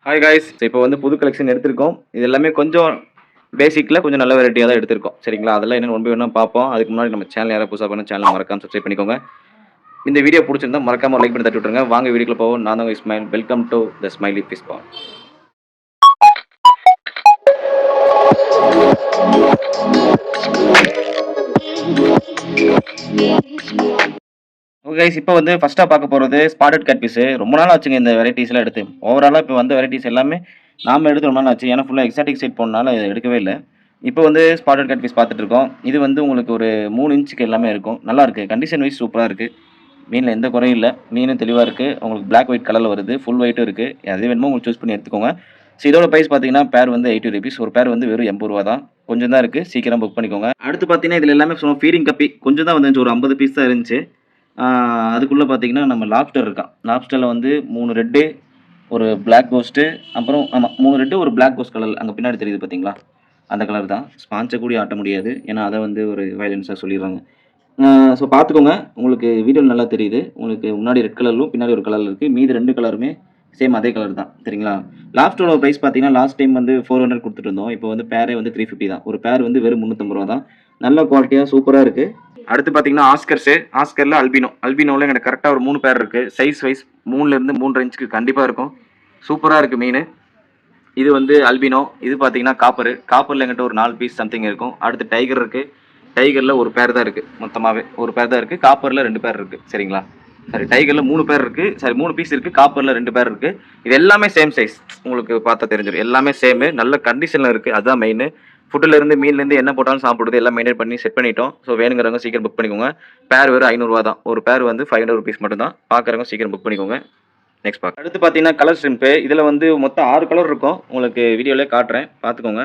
Hi guys, இப்போ வந்து புது கலெக்ஷன் எடுத்திருக்கோம். இது எல்லாமே கொஞ்சம் பேசிக்கில் கொஞ்சம் நல்ல வெரைட்டியாக தான் எடுத்திருக்கோம். சரிங்களா? அதெல்லாம் என்னென்னு ஒன் பை ஒன்றா பார்ப்போம். அதுக்கு முன்னாடி நம்ம சேனல் யாராவது புதுசாக பண்ண சேனலை மறக்காம சப்ஸ்கிரைப் பண்ணிக்கோங்க. இந்த வீடியோ பிடிச்சிருந்தா மறக்காம லைக் பண்ணி தட்டி விட்டுருங்க. வாங்க வீடியோக்குள்ள போவோம். நான் தான் Ismail. Welcome to the smiley fish bond. Okay guys, இப்போ வந்து ஃபர்ஸ்ட்டாக பார்க்க போகிறது ஸ்பாட்டட் கேட்ஃபிஷ். ரொம்ப நாள் ஆச்சுங்க இந்த வெரைட்டிஸ்லாம் எடுத்து. ஓவராலாக இப்போ வந்த வெரைட்டிஸ் எல்லாமே நாம எடுத்து ரொம்ப நாள் ஆச்சு. ஏன்னா ஃபுல்லாக எக்ஸாட்டிக் சைட் போனனால எடுக்கவே இல்லை. இப்போ வந்து ஸ்பாட்டட் கேட்ஃபிஷ் பார்த்துட்டு இருக்கோம். இது வந்து உங்களுக்கு ஒரு 3 இன்ச்சுக்கு எல்லாமே இருக்கும். நல்லா இருக்கு. கண்டிஷன் வைஸ் சூப்பராக இருக்கு. மீனில் எந்த குறையும் இல்லை. மீனும் தெளிவாக இருக்கு. உங்களுக்கு பிளாக் ஒயிட் கலரில் வருது. ஃபுல் ஒயிட்டும் இருக்கு. எது வேணுமோ உங்களுக்கு சூஸ் பண்ணி எடுத்துக்கோங்க. ஸோ இதோட ப்ரைஸ் பார்த்தீங்கன்னா பேர் வந்து 80 ருபீஸ். ஒரு பேர் வந்து வெறும் 80 ரூபா தான். கொஞ்சம் தான் இருக்கு. சீக்கிரம் புக் பண்ணிக்கோங்க. அடுத்து பார்த்தீங்கன்னா இதில் எல்லாமே ஃபீடிங் கப்பி கொஞ்சம் தான் வந்துச்சு. ஒரு 50 பீஸ் தான் இருந்துச்சு. அதுக்குள்ளே பார்த்தீங்கன்னா நம்ம லாப்ஸ்டர் இருக்கான். லாப்ஸ்டரில் வந்து 3 ரெட்டு, ஒரு பிளாக் கோஸ்ட்டு, அப்புறம் ஆமாம் 3 ரெட்டு, ஒரு பிளாக் கோஸ்ட் கலர் அங்கே பின்னாடி தெரியுது பார்த்தீங்களா, அந்த கலர் தான். ஸ்பான்சை கூடி ஆட்ட முடியாது, ஏன்னா அதை வந்து ஒரு வயலன்ஸாக சொல்லிடுறாங்க. ஸோ பார்த்துக்கோங்க, உங்களுக்கு வீடியோவில் நல்லா தெரியுது. உங்களுக்கு முன்னாடி ரெட் கலர்லும் பின்னாடி ஒரு கலரில் இருக்குது. மீதி 2 கலருமே சேம் அதே கலர் தான். சரிங்களா? லாஸ்ட்டோட ப்ரைஸ் பார்த்தீங்கன்னா லாஸ்ட் டைம் வந்து 400 கொடுத்துட்டு இருந்தோம். இப்போ வந்து பேரே வந்து 350 தான். ஒரு பேர் வந்து வெறும் 350 ரூபா தான். நல்ல குவாலிட்டியாக சூப்பராக இருக்குது. அடுத்து பார்த்தீங்கன்னா ஆஸ்கரில் அல்பினோவில் எனக்கு கரெக்டாக ஒரு 3 பேர் இருக்குது. சைஸ் வைஸ் 3லேருந்து 3.5 இன்ச்சுக்கு கண்டிப்பாக இருக்கும். சூப்பராக இருக்குது மீன். இது வந்து அல்பினோ. இது பார்த்தீங்கன்னா காப்பரில் எங்கிட்ட ஒரு 4 பீஸ் சம்திங் இருக்கும். அடுத்து டைகர் இருக்குது. டைகரில் ஒரு பேர் தான் இருக்குது. மொத்தமாகவே ஒரு பேர் தான் இருக்குது. காப்பரில் 2 பேர் இருக்குது. சரிங்களா? சரி, டைகரில் 3 பேர் இருக்குது. சரி, 3 பீஸ் இருக்குது. காப்பரில் 2 பேர் இருக்குது. இது எல்லாமே சேம் சைஸ். உங்களுக்கு பார்த்தா தெரிஞ்சிடும். எல்லாமே சேமு. நல்ல கண்டிஷனில் இருக்குது. அதுதான் மெயின். ஃபுட்டிலேருந்து மீன்லேருந்து என்ன போட்டாலும் சாப்பிடுறது எல்லாம் மெயின்டைன் பண்ணி செட் பண்ணிட்டோம். ஸோ வேணுங்கிறவங்க சீக்கிரம் புக் பண்ணிக்கோங்க. பேர் வெறும் 500 ரூபா தான். ஒரு பேர் வந்து 500 ருபீஸ் மட்டும் தான். பார்க்குறவங்க சீக்கிரம் புக் பண்ணிக்கோங்க. நெக்ஸ்ட் பார்க்க அடுத்து பார்த்தீங்கன்னா கலர் ஷ்ரிம்ப்பு. இதில் வந்து மொத்தம் 6 கலர் இருக்கும். உங்களுக்கு வீடியோவிலே காட்டுறேன், பார்த்துக்கோங்க.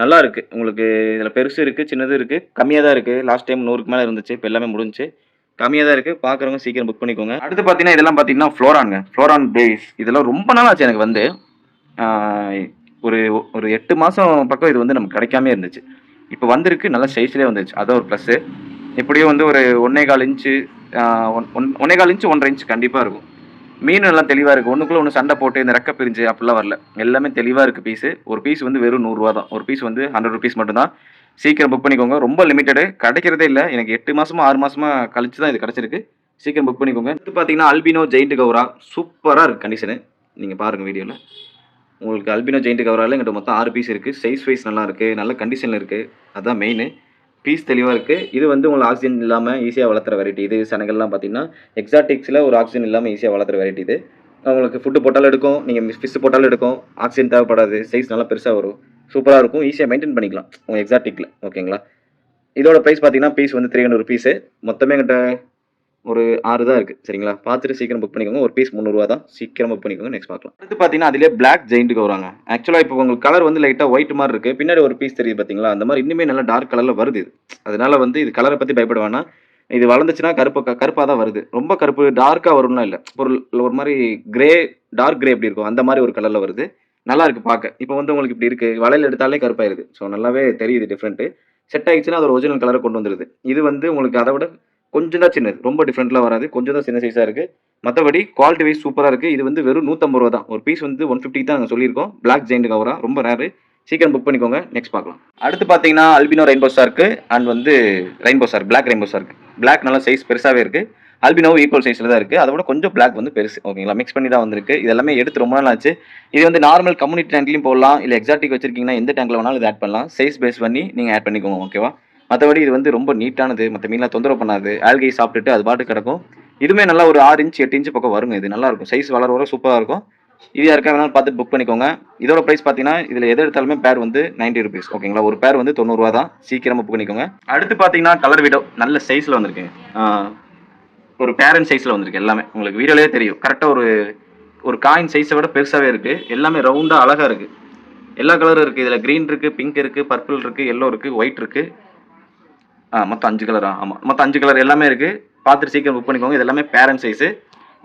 நல்லா இருக்குது. உங்களுக்கு இதில் பெருசு இருக்குது, சின்னது இருக்குது, கம்மியாக தான் இருக்குது. லாஸ்ட் டைம் 100க்கு மேலே இருந்துச்சு. இப்போ எல்லாமே முடிஞ்சு கம்மியாக தான் இருக்குது. பார்க்குறவங்க சீக்கிரம் புக் பண்ணிக்கோங்க. அடுத்து பார்த்தீங்கன்னா இதெல்லாம் பார்த்தீங்கன்னா ஃப்ளோரான் பேஸ். இதெல்லாம் ரொம்ப நாள் ஆச்சு எனக்கு வந்து. ஒரு 8 மாதம் பக்கம் இது வந்து நமக்கு கிடைக்காமே இருந்துச்சு. இப்போ வந்திருக்கு. நல்ல சைஸ்லேயே வந்துருச்சு. அதான் ஒரு ப்ளஸ்ஸு. எப்படியும் வந்து ஒரு 1.25 இன்ச்சு 1.25 இன்ச்சு 1.5 இன்ச்சு கண்டிப்பாக இருக்கும். மீன் நல்லா தெளிவாக இருக்குது. ஒன்றுக்குள்ளே ஒன்று சண்டை போட்டு இந்த ரெக்க பிரிஞ்சு அப்படிலாம் வரல. எல்லாமே தெளிவாக இருக்குது பீஸு. ஒரு பீஸ் வந்து வெறும் 100 ரூபா தான். ஒரு பீஸ் வந்து 100 ருபீஸ் மட்டும்தான். சீக்கிரம் புக் பண்ணிக்கோங்க. ரொம்ப லிமிட்டடு, கிடைக்கிறதே இல்லை. எனக்கு 8 மாதமா 6 மாதமா கழிச்சு தான் இது கிடச்சிருக்கு. சீக்கிரம் புக் பண்ணிக்கோங்க. அடுத்து பார்த்தீங்கன்னா அல்பினோ ஜெயிண்ட் கௌரா. சூப்பராக இருக்குது கண்டிஷனு. நீங்கள் பாருங்கள் வீடியோவில். உங்களுக்கு அல்பினோ ஜெயிண்ட் கவரால் எங்கிட்ட மொத்தம் 6 பீஸ் இருக்குது. சைஸ் வைஸ் நல்லா இருக்குது. நல்ல கண்டிஷனில் இருக்குது. அதுதான் மெயின். பீஸ் தெளிவாக இருக்குது. இது வந்து உங்களுக்கு ஆக்சிஜன் இல்லாமல் ஈஸியாக வளர்த்துற வெரைட்டி. இது சனங்கள்லாம் பார்த்தீங்கன்னா எக்ஸாட்டிக்ஸில் ஒரு ஆக்சிஜன் இல்லாமல் ஈஸியாக வளர்த்துற வெரைட்டி இது. உங்களுக்கு ஃபுட்டு போட்டாலும் எடுக்கும், நீங்கள் ஃபிஷ் போட்டாலும் எடுக்கும். ஆக்சிஜன் தேவைப்படாது. சைஸ் நல்லா பெருசாக வரும். சூப்பராக இருக்கும். ஈஸியாக மெயின்டைன் பண்ணிக்கலாம் உங்கள் எக்ஸாட்டிக்கில். ஓகேங்களா? இதோட ப்ரைஸ் பார்த்தீங்கன்னா பீஸ் வந்து 300 ருபீஸு. மொத்தமே எங்கிட்ட ஒரு 6 தான் இருக்குது. சரிங்களா? பார்த்துட்டு சீக்கிரம் புக் பண்ணிக்கோங்க. ஒரு பீஸ் 300 ரூபா தான். சீக்கிரம் புக் பண்ணிக்கோங்க. நெக்ஸ்ட் பார்க்கலாம். அடுத்து பார்த்தீங்கன்னா அதிலே பிளாக் ஜெயிண்ட்டுக்கு வராங்க. ஆக்சுவலாக இப்போ உங்களுக்கு கலர் வந்து லைட்டாக ஒயிட் மாதிரி இருக்குது. பின்னாடி ஒரு பீஸ் தெரியுது பார்த்தீங்களா? அந்த மாதிரி இன்னுமே நல்லா டார்க் கலரில் வருது இது. அதனால வந்து இது கலரை பற்றி பயப்பட வேணாம். இது வளர்ந்துச்சுன்னா கருப்பாக தான் வருது. ரொம்ப கருப்பு டார்க்காக வரும்னா இல்லை. ஒரு மாதிரி டார்க் கிரே எப்படி இருக்கும் அந்த மாதிரி ஒரு கலரில் வருது. நல்லா இருக்குது பார்க்க. இப்போ வந்து உங்களுக்கு இப்படி இருக்குது. வலையில் எடுத்தாலே கருப்பாயிருது. ஸோ நல்லாவே தெரியுது டிஃப்ரெண்ட்டு. செட் ஆகிடுச்சுன்னா அது ஒரு ஒரிஜினல் கலரை கொண்டு வந்துடுது. இது வந்து உங்களுக்கு அதை விட கொஞ்சம் தான் சின்னது. ரொம்ப டிஃப்ரெண்ட்லாம் வராது. கொஞ்சம் தான் சின்ன சைஸாக இருக்குது. மற்றபடி குவாலிட்டி வைஸ் சூப்பராக இருக்குது. இது வந்து வெறும் 150 ரூபா தான். ஒரு பீஸ் வந்து 150 தான் நாங்கள் சொல்லியிருக்கோம். பிளாக் ஜெயிண்ட் கவரா ரொம்ப ரேரு. சீக்கிரம் புக் பண்ணிக்கோங்க. நெக்ஸ்ட் பார்க்கலாம். அடுத்து பார்த்தீங்கன்னா அல்பினோ ரெயின்போ ஷார்க்கு அண்ட் வந்து rainbow shark, black rainbow shark. Black நல்லா சைஸ் பெருசாகவே இருக்குது. அல்பினோவும் ஈக்குவல் சைஸில் தான் இருக்குது. அதோட கொஞ்சம் பிளாக் வந்து பெருசு. ஓகேங்களா? மிக்ஸ் பண்ணி தான் வந்திருக்கு. இது எல்லாமே எடுத்து ரொம்ப நாள் ஆச்சு. இது வந்து நார்மல் கம்யூனிட்டி டேங்க்லையும் போடலாம். இல்லை எக்ஸாட்டிக் வச்சிருக்கீங்கன்னா எந்த டேங்க்ல வேணாலும் இது ஆட் பண்ணலாம். சைஸ் பேஸ் பண்ணி நீங்கள் ஆட் பண்ணிக்கோங்க. ஓகேவா? மற்றபடி இது வந்து ரொம்ப நீட்டானது. மற்ற மீன்லாம் தொந்தரவு பண்ணாது. ஆல்கை சாப்பிட்டுட்டு அது பாட்டு கிடக்கும். இதுவுமே நல்லா ஒரு 6 இன்ச் 8 இன்ச் பக்கம் வருங்க. இது நல்லா இருக்கும். சைஸ் வளர சூப்பராக இருக்கும். இது யாருக்கா வேணாலும் பார்த்துட்டு புக் பண்ணிக்கோங்க. இதோட ப்ரைஸ் பார்த்தீங்கன்னா இதில் எது எடுத்தாலுமே பேர் வந்து 90 ருபீஸ். ஓகேங்களா? ஒரு பேர் வந்து 90 ரூபா தான். சீக்கிரமாக புக் பண்ணிக்கோங்க. அடுத்து பார்த்தீங்கன்னா கலர் வீடோ நல்ல சைஸில் வந்திருக்குங்க. ஒரு பேரண்ட் சைஸில் வந்திருக்கு. எல்லாமே உங்களுக்கு வீடியோலேயே தெரியும். கரெக்டாக ஒரு காயின் சைஸை விட பெருசாகவே இருக்குது. எல்லாமே ரவுண்டாக அழகாக இருக்குது. எல்லா கலரும் இருக்குது. இதில் க்ரீன் இருக்குது, பிங்க் இருக்குது, பர்பிள் இருக்குது, எல்லோ இருக்குது, ஒயிட் இருக்குது. மொத்தம் 5 கலரா? ஆமாம், மொத்தம் 5 கலர் எல்லாமே இருக்குது. பார்த்துட்டு சீக்கிரம் புக் பண்ணிக்கோங்க. இது எல்லாமே பேரண்ட் சைஸு.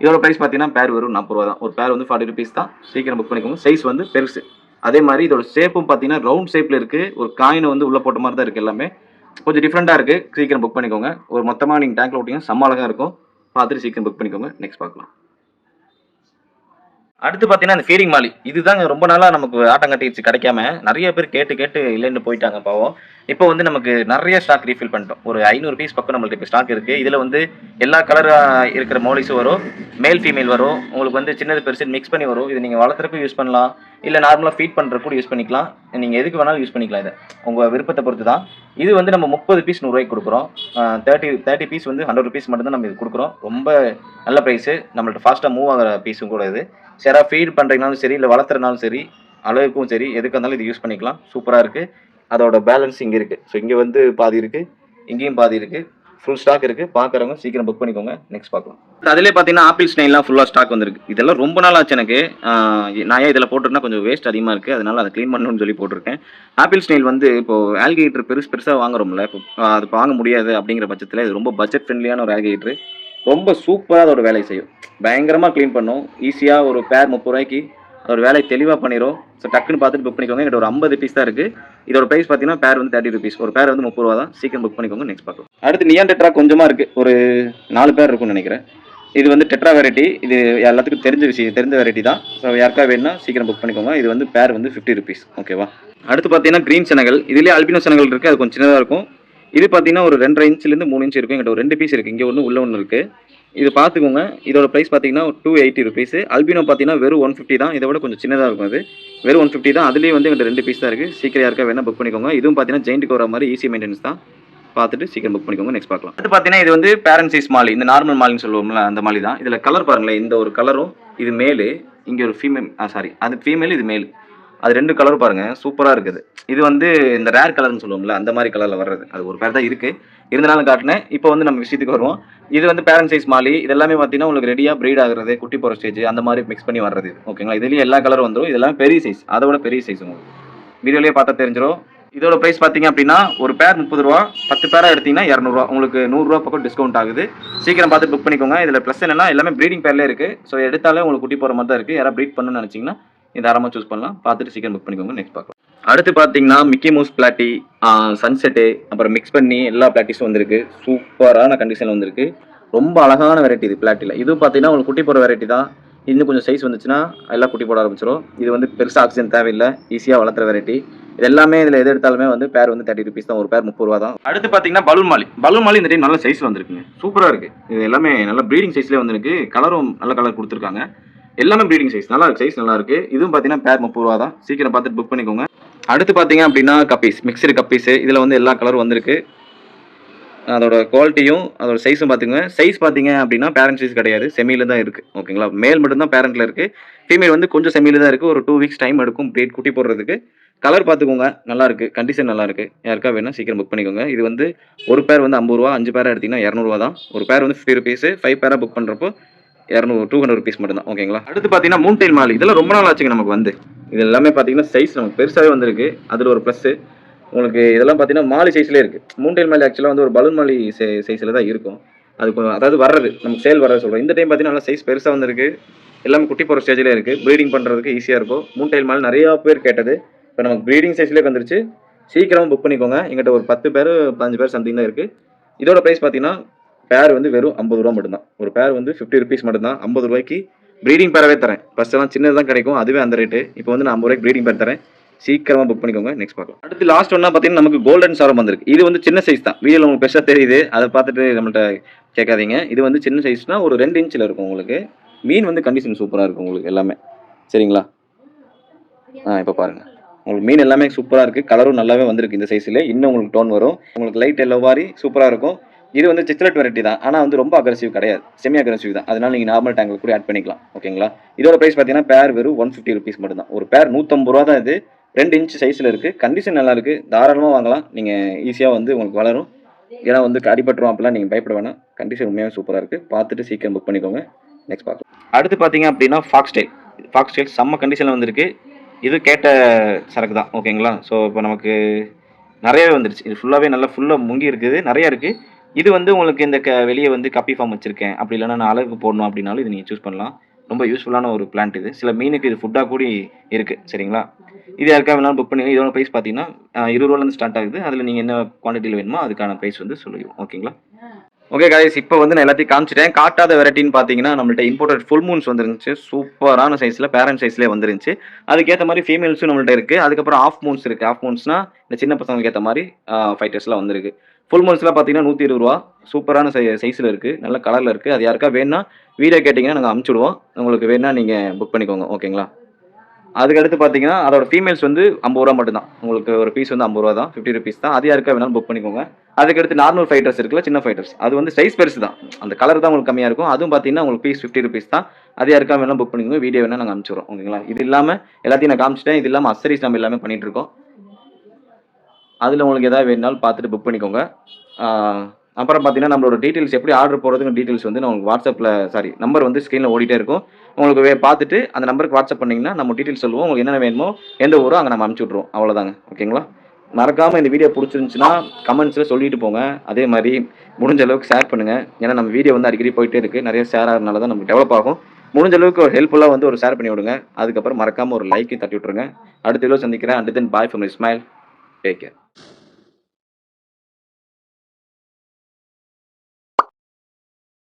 இதோட ப்ரைஸ் பார்த்தீங்கன்னா பேர் வெறும் 40 ரூபா தான். ஒரு பேர் வந்து 40 ருபீஸ் தான். சீக்கிரம் புக் பண்ணிக்கோங்க. சைஸ் வந்து பெருசு. அதே மாதிரி இதோட ஷேப்பும் பார்த்தீங்கன்னா ரவுண்ட் ஷேப்பில் இருக்குது. ஒரு காயினை வந்து உள்ளே போட்ட மாதிரி தான் இருக்குது. எல்லாமே கொஞ்சம் டிஃப்ரெண்ட்டாக இருக்குது. சீக்கிரம் புக் பண்ணிக்கோங்க. ஒரு மொத்தமாக நீங்கள் டேங்க்கில் விட்டிங்கன்னா செம்ம அழகாக இருக்கும். பார்த்துட்டு சீக்கிரம் புக் பண்ணிக்கோங்க. நெக்ஸ்ட் பார்க்கலாம். அடுத்து பார்த்தீங்கன்னா, அந்த ஃபீடிங் மாலி. இதுதாங்க ரொம்ப நாளா நமக்கு ஆட்டம் கட்டிருச்சு கிடைக்காம. நெறைய பேர் கேட்டு, கேட்டு இல்லன்னு போயிட்டாங்க பாவம். இப்போ வந்து நமக்கு நெறைய ஸ்டாக் ரீஃபில் பண்ணிட்டோம். ஒரு 500 பீஸ் பக்கம் நம்மள்ட்ட இப்ப ஸ்டாக் இருக்கு. இதுல வந்து எல்லா கலரா இருக்கிற மோலிஸும் வரும். மேல், ஃபீமேல் வரும். உங்களுக்கு வந்து சின்னது, பெருசுன்னு மிக்ஸ் பண்ணி வரும். இது நீங்க வளர்த்துறதுக்கும் யூஸ் பண்ணலாம். இல்ல நார்மலா ஃபீட் பண்றதுக்கு கூட யூஸ் பண்ணிக்கலாம். நீங்க எதுக்கு வேணாலும் யூஸ் பண்ணிக்கலாம் இத. உங்க விருப்பத்த பொறுத்து தான். இது வந்து நம்ம 30 பீஸ் ரூ. 100க்கு குடுக்குறோம். 30 பீஸ் வந்து ரூ. 100 மட்டும் தான் நம்ம இது குடுக்குறோம். ரொம்ப நல்ல பிரைஸு. நம்மள்ட்ட ஃபாஸ்ட்டா மூவ் ஆகுற பீஸும் கூட இது. யாரா ஃபீட் பண்றீங்கனாலும் சரி, இல்ல வளர்த்துறனாலும் சரி, அழகுக்கும் சரி, எதுக்கா இருந்தாலும் இது யூஸ் பண்ணிக்கலாம். சூப்பரா இருக்கு. அதோட பேலன்ஸ் இங்க இருக்கு. ஸோ இங்க வந்து பாதி இருக்கு. இங்கேயும் பாதி இருக்கு. ஃபுல் ஸ்டாக் இருக்கு. பார்க்குறவங்க சீக்கிரம் புக் பண்ணிக்கோங்க. நெக்ஸ்ட் பார்க்கலாம். அதிலே பார்த்தீங்கன்னா, ஆப்பிள் ஸ்னெயில்லாம் ஃபுல்லா ஸ்டாக் வந்திருக்கு. இதெல்லாம் ரொம்ப நாள் ஆச்சு எனக்கு. நான் ஏன் இதில போட்டிருக்கேன்னா, கொஞ்சம் வேஸ்ட் அதிகமா இருக்கு. அதனால அத கிளீன் பண்ணணும்னு சொல்லி போட்டிருக்கேன். ஆப்பிள் ஸ்னெயில் வந்து இப்போ ஆல்லிகேட்டர் பெருசா வாங்குறோம்ல, இப்போ அது வாங்க முடியாது அப்படிங்கிற பட்சத்தில இது ரொம்ப பட்ஜெட் ஃப்ரெண்ட்லியான ஒரு ஆல்லிகேட்டர். ரொம்ப சூப்பரா அதோட வேலைய செய்யும். பயங்கரமா கிளீன் பண்ணும். ஈஸியா ஒரு பேர் ரூ. 30க்கு அதோட வேலைய தெளிவா பண்ணிரும். ஸோ டக்குன்னு பார்த்துட்டு புக் பண்ணிக்கோங்க. என்கிட்ட ஒரு 50 பீஸ் தான் இருக்கு. இதோட பிரைஸ் பார்த்தீங்கன்னா, பேர் வந்து ₹30. ஒரு பேர் வந்து ரூ. 30 தான். சீக்கிரம் புக் பண்ணிக்கோங்க. நெக்ஸ்ட் பார்க்கலாம். அடுத்து நியான் டெட்ரா கொஞ்சமா இருக்கு. ஒரு 4 பேர் இருக்கும்னு நினைக்கிறேன். இது வந்து டெட்ரா வெரைட்டி. இது எல்லாத்துக்கும் தெரிஞ்ச வெரைட்டி தான். ஸோ யாருக்கா வேணும்னா சீக்கிரம் புக் பண்ணிக்கோங்க. இது வந்து பேர் வந்து ₹50. ஓகேவா? அடுத்து பார்த்தீங்கன்னா, கிரீன் செனகல். இதுலயே அல்பினோ செனகல் இருக்கு. அது கொஞ்சம் சின்னதா இருக்கும். இது பார்த்தீங்கன்னா, ஒரு 2.5 இன்ச்லேருந்து 3 இன்ச் இருக்கும். என்கிட்ட ஒரு 2 பீஸ் இருக்கு. இங்க ஒண்ணு, உள்ள ஒண்ணு இருக்கு. இது பார்த்துக்கோங்க. இதோட பிரைஸ் பார்த்தீங்கன்னா, ₹280. அல்பினோ பார்த்தீங்கன்னா, வெறும் 150 தான். இதை விட கொஞ்சம் சின்னதா இருக்கும் அது. வெறும் 150 தான். அதுலயே வந்து என்கிட்ட 2 பீஸ் தான் இருக்கு. சீக்கிரம் யாருக்கா வேணா புக் பண்ணிக்கோங்க. இதுவும் பார்த்தீங்கன்னா, ஜெயண்ட் கோரா மாதிரி ஈஸி மெயின்டெனன்ஸ் தான். பார்த்துட்டு சீக்கிரம் புக் பண்ணிக்கோங்க. நெக்ஸ்ட் பார்க்கலாம். அடுத்து பார்த்தீங்கன்னா, இது வந்து பேரண்ட் சைஸ் மாலி. இந்த நார்மல் மாலின்னு சொல்லுவோம்ல, அந்த மாலி தான். இதுல கலர் பாருங்களேன். இந்த ஒரு கலரும், இது மேலு, இங்க ஒரு ஃபீமேல் சாரி அது ஃபீமேல், இது மேல். அது 2 கலர் பாருங்க. சூப்பரா இருக்குது. இது வந்து இந்த ரேர் கலர்னு சொல்லுவோம்ல, அந்த மாதிரி கலர்ல வர்றது. அது ஒரு பேர் தான் இருக்கு. இருந்தாலும் காட்டினேன். இப்போ வந்து நம்ம விஷயத்துக்கு வருவோம். இது வந்து பேரண்ட் சைஸ் மாலி. இது எல்லாமே பார்த்தீங்கன்னா, உங்களுக்கு ரெடியா ப்ரீட் ஆகுறது, குட்டி போற ஸ்டேஜ் அந்த மாதிரி மிக்ஸ் பண்ணி வர்றது. ஓகேங்களா? இதுலயே எல்லா கலரும் வந்துரும். இதெல்லாம் பெரிய சைஸ். அதோட பெரிய சைஸ் உங்களுக்கு. வீடியோலயே பார்த்தா தெரிஞ்சிரும். இதோட பிரைஸ் பார்த்தீங்க அப்படின்னா, ஒரு பேர் ₹30. 10 பேரா எடுத்தீங்கன்னா ₹200. உங்களுக்கு ₹100 பக்கம் டிஸ்கவுண்ட் ஆகுது. சீக்கிரம் பார்த்து புக் பண்ணிக்கோங்க. இதுல ப்ளஸ் என்னன்னா, எல்லாமே ப்ரீடிங் பேர்லயே இருக்கு. ஸோ எடுத்தாலே உங்களுக்கு குட்டி போற மாதிரி தான் இருக்கு. யாராவது ப்ரீட் பண்ணணும்னு நினைச்சீங்கன்னா, இது தாராளமா சூஸ் பண்ணலாம். பார்த்துட்டு சீக்கிரம் புக் பண்ணிக்கோங்க. நெக்ஸ்ட் பார்க்கலாம். அடுத்து பார்த்தீங்கன்னா, மிக்கி மவுஸ் பிளாட்டி, சன்செட்டு, அப்புறம் மிக்ஸ் பண்ணி எல்லா பிளாட்டிஸும் வந்திருக்கு. சூப்பரான கண்டிஷன்ல வந்திருக்கு. ரொம்ப அழகான வெரைட்டி இது பிளாட்டில. இதுவும் பார்த்தீங்கன்னா, உங்களுக்கு குட்டி போற வெரைட்டி தான். இன்னும் கொஞ்சம் சைஸ் வந்துச்சுன்னா எல்லாம் குட்டி போட ஆரம்பிச்சிடும். இது வந்து பெருசா ஆக்சிஜன் தேவையில்லை. ஈஸியா வளர்த்துற வெரைட்டி. இது எல்லாமே இதுல எது எடுத்தாலுமே வந்து பேர் வந்து ₹30 தான். ஒரு பேர் ₹30 தான். அடுத்து பார்த்தீங்கன்னா, பலூன் மாலி. பலூன் மாலி இந்த டைம் நல்ல சைஸ்ல வந்திருக்குங்க. சூப்பரா இருக்கு. இது எல்லாமே நல்ல ப்ரீடிங் சைஸ்லயே வந்திருக்கு. கலரும் நல்ல கலர் கொடுத்துருக்காங்க. எல்லாமே ப்ரீடிங் சைஸ். நல்லா இருக்கு. சைஸ் நல்லா இருக்கு. இதுவும் பார்த்தீங்கன்னா, பேர் ₹30 தான். சீக்கிரம் பார்த்துட்டு புக் பண்ணிக்கோங்க. அடுத்து பார்த்தீங்க அப்படின்னா, கப்பீஸ், மிக்சடு கப்பீஸ். இதுல வந்து எல்லா கலரும் வந்திருக்கு. அதோட குவாலிட்டியும் அதோட சைஸும் பார்த்துங்க. சைஸ் பார்த்தீங்க அப்படின்னா, பேரண்ட் சைஸ் கிடையாது. செமியில தான் இருக்கு. ஓகேங்களா? மேல் மட்டும் தான் பேரண்ட்ல இருக்கு. ஃபீமேல் வந்து கொஞ்சம் செமியில தான் இருக்கு. ஒரு 2 வீக்ஸ் டைம் எடுக்கும் பிரீட் குட்டி போடுறதுக்கு. கலர் பார்த்துக்கோங்க. நல்லா இருக்கு. கண்டிஷன் நல்லா இருக்கு. யாருக்கா வேணா சீக்கிரம் புக் பண்ணிக்கோங்க. இது வந்து ஒரு பேர் வந்து ₹50. 5 பேரா எடுத்தீங்கன்னா ₹200 தான். ஒரு பேர் வந்து ₹50. 5 பேரா புக் பண்றப்போ ₹200 மட்டும் தான். ஓகேங்களா? அடுத்து பார்த்தீங்கன்னா, மூன் டெயில் மாலி. இதெல்லாம் ரொம்ப நாள் ஆச்சுங்க நமக்கு வந்து. இது எல்லாமே பார்த்தீங்கன்னா, சைஸ் நமக்கு பெருசாவே வந்திருக்கு. அதுல ஒரு ப்ளஸ். உங்களுக்கு இதெல்லாம் பார்த்தீங்கன்னா, மாலி சைஸ்லயே இருக்கு. மூன் டெயில் மாலி ஆக்சுவலா வந்து ஒரு பலூன் மாலி சைஸ்ல தான் இருக்கும். அது அதாவது வர்றது நமக்கு சேல் வர்றது சொல்றேன். இந்த டைம் பார்த்தீங்கன்னா, நல்லா சைஸ் பெருசா வந்திருக்கு. எல்லாமே குட்டி போற ஸ்டேஜ்ல இருக்கு. ப்ரீடிங் பண்றதுக்கு ஈஸியா இருக்கும். மூன் டெயில் மாலி நிறைய பேர் கேட்டது. இப்போ நமக்கு ப்ரீடிங் சைஸ்லயே வந்துருச்சு. சீக்கிரமா புக் பண்ணிக்கோங்க. எங்கிட்ட ஒரு 10 பேர் 15 பேர் சம்திங் தான் இருக்கு. இதோட பிரைஸ் பார்த்தீங்கன்னா, பேர் வந்து வெறும் ₹50 மட்டும் தான். ஒரு பேர் வந்து ₹50 மட்டும் தான். ₹50க்கு ப்ரீடிங் பேராவே தரேன். ஃபர்ஸ்ட் எல்லாம் சின்னது தான் கிடைக்கும். அதுவே அந்த ரேட்டு. இப்போ வந்து நான் ₹50 ப்ரீடிங் பேர் தரேன். சீக்கிரமா புக் பண்ணிக்கோங்க. நெக்ஸ்ட் பார்க்கலாம். அடுத்து லாஸ்ட் ஒன்னா பார்த்தீங்கன்னா, நமக்கு கோல்டன் சாரம் வந்திருக்கு. இது வந்து சின்ன சைஸ் தான். வீடியோல உங்களுக்கு பெருசா தெரியுது. அதை பார்த்துட்டு நம்மள்ட்ட கேட்காதீங்க. இது வந்து சின்ன சைஸ்னா ஒரு 2 இன்ச்சில் இருக்கும் உங்களுக்கு. மீன் வந்து கண்டிஷன் சூப்பரா இருக்கும் உங்களுக்கு எல்லாமே. சரிங்களா? இப்போ பாருங்க. உங்களுக்கு மீன் எல்லாமே சூப்பரா இருக்கு. கலரும் நல்லாவே வந்திருக்கு இந்த சைஸ்ல. இன்னும் உங்களுக்கு டோன் வரும். உங்களுக்கு லைட் எல்லோ மாதிரி சூப்பரா இருக்கும். இது வந்து சிக்லெட் வெரைட்டி தான். ஆனா வந்து ரொம்ப அக்ரெசிவ் கிடையாது. செமி அக்ரெசிவ் தான். அதனால நீங்க நார்மல் டேங்க்ல கூட ஆட் பண்ணிக்கலாம். ஓகேங்களா? இதோட பிரைஸ் பார்த்தீங்கன்னா, பேர் வெறும் ₹150 மட்டும் தான். ஒரு பேர் ₹150 தான் இது. 2 இன்ச் சைஸ்ல இருக்கு. கண்டிஷன் நல்லா இருக்கு. தாராளமா வாங்கலாம். நீங்க ஈஸியா வந்து உங்களுக்கு வளரும். ஏன்னா வந்து அடிபட்டுரும் அப்படிலாம் நீங்க பயப்பட வேணாம். கண்டிஷன் உண்மையாவே சூப்பரா இருக்கு. பார்த்துட்டு சீக்கிரம் புக் பண்ணிக்கோங்க. நெக்ஸ்ட் பார்க்கலாம். அடுத்து பார்த்தீங்க அப்படின்னா, ஃபாக்ஸ் டெயில். ஃபாக்ஸ் டெயில் செம்ம கண்டிஷன்ல வந்திருக்கு. இது கேட்ட சரக்கு தான். ஓகேங்களா? ஸோ இப்போ நமக்கு நிறையவே வந்துருச்சு. இது ஃபுல்லாவே நல்லா ஃபுல்லா முங்கி இருக்குது. நிறைய இருக்கு. இது வந்து உங்களுக்கு இந்த வெளியே வந்து கப்பி ஃபார்ம் வச்சிருக்கேன். அப்படி இல்லைன்னா நான் அழகுக்கு போடணும் அப்படின்னாலும் இது நீங்க சூஸ் பண்ணலாம். ரொம்ப யூஸ்ஃபுல்லான ஒரு பிளான்ட் இது. சில மீனுக்கு இது ஃபுட்டா கூடி இருக்கு. சரிங்களா? இது யாருக்கா வேணாலும் புக் பண்ணி இதோட பிரைஸ் பார்த்தீங்கன்னா, ₹20 ஸ்டார்ட் ஆகுது. அதுல நீங்க என்ன குவான்டிட்டில வேணுமோ அதுக்கான பிரைஸ் வந்து சொல்லிடுவோம். ஓகேங்களா? ஓகே கைஸ், இப்போ வந்து நான் எல்லாத்தையும் காமிச்சிட்டேன். காட்டாத வெரைட்டின்னு பார்த்தீங்கன்னா, நம்மள்ட்ட இம்போர்ட்டட் ஃபுல் மூன்ஸ் வந்துருந்துச்சு. சூப்பரான சைஸ்ல பேரண்ட் சைஸ்லயே வந்துருந்துச்சு. அதுக்கேத்த மாரி ஃபீமேல்ஸும் நம்மள்ட்ட இருக்கு. அதுக்கப்புறம் ஆஃப் மூன்ஸ் இருக்கு. ஆஃப் மூன்ஸ்னா இந்த சின்ன பசங்களுக்கு ஏத்த மாரி ஃபைட்டர்ஸ்லாம் வந்திருக்கு. ஃபுல் மூன்ஸ்லாம் பார்த்தீங்கன்னா ரூ. 120 சூப்பரான சைஸ்ல இருக்கு. நல்ல கலர்ல இருக்கு. அது யாருக்கா வேணும்னா வீடியோ கேட்டீங்கன்னா நாங்க அனுப்பிச்சு விடுவோம். உங்களுக்கு வேணும்னா நீங்க புக் பண்ணிக்கோங்க. ஓகேங்களா? அதுக்கடுத்து பார்த்தீங்கன்னா, அதோட ஃபீமேல்ஸ் வந்து ரூ. 50 மட்டும் தான். உங்களுக்கு ஒரு பீஸ் வந்து ரூ. 50 தான். ₹50 தான். அது யாருக்கா வேணாலும் புக் பண்ணிக்கோங்க. அதுக்கடுத்து நார்மல் ஃபைட்டர்ஸ் இருக்குல்ல, சின்ன ஃபைட்டர்ஸ். அது வந்து சைஸ் பெருசு தான். அந்த கலர் தான் உங்களுக்கு கம்மியா இருக்கும். அதுவும் பார்த்தீங்கன்னா, உங்களுக்கு பீஸ் ₹50 தான். அது யாருக்கா வேணாலும் புக் பண்ணிக்கோங்க. வீடியோ வேணா நாங்க அனுப்பிச்சு விடுறோம். ஓகேங்களா? இது இல்லாம எல்லாத்தையும் நான் காமிச்சுட்டேன். இது இல்லாம அக்சஸரீஸ் நம்ம எல்லாமே பண்ணிட்டு இருக்கோம். அதுல உங்களுக்கு ஏதாவது வேணும்னாலும் பார்த்துட்டு புக் பண்ணிக்கோங்க. ஆ அப்புறம் பார்த்தீங்கன்னா, நம்மளோட டீட்டெயில்ஸ் எப்படி ஆர்டர் போடுறதுன்னு டீட்டெயில்ஸ் வந்து நான் உங்களுக்கு வாட்ஸ்அப்ல நம்பர் வந்து ஸ்க்ரீன்ல ஓடிட்டே இருக்கும். உங்களுக்கு பார்த்துட்டு அந்த நம்பருக்கு வாட்ஸ்அப் பண்ணீங்கன்னா, நம்ம டீட்டெயில்ஸ் சொல்லுவோம். உங்களுக்கு என்னென்ன வேணுமோ, எந்த ஊரோ அங்க நம்ம அனுப்பிச்சு விட்டுருவோம். அவ்வளோதாங்க. ஓகேங்களா? மறக்காம இந்த வீடியோ புடிச்சிருந்துச்சுன்னா, கமெண்ட்ஸ்ல சொல்லிட்டு போங்க. அதே மாரி முடிஞ்ச அளவுக்கு ஷேர் பண்ணுங்க. ஏன்னா நம்ம வீடியோ வந்து அடிக்கடி போயிட்டே இருக்கு. நெறைய ஷேர் ஆகுறனால தான் நமக்கு டெவலப் ஆகும். முடிஞ்ச அளவுக்கு ஒரு ஹெல்ப்ஃபுல்லா வந்து ஒரு ஷேர் பண்ணி விடுங்க. அதுக்கப்புறம் மறக்காம ஒரு லைக்கையும் தட்டி விட்டுருங்க. அடுத்த வீடியோல சந்திக்கிறேன். Until then bye from Ismail. Take care.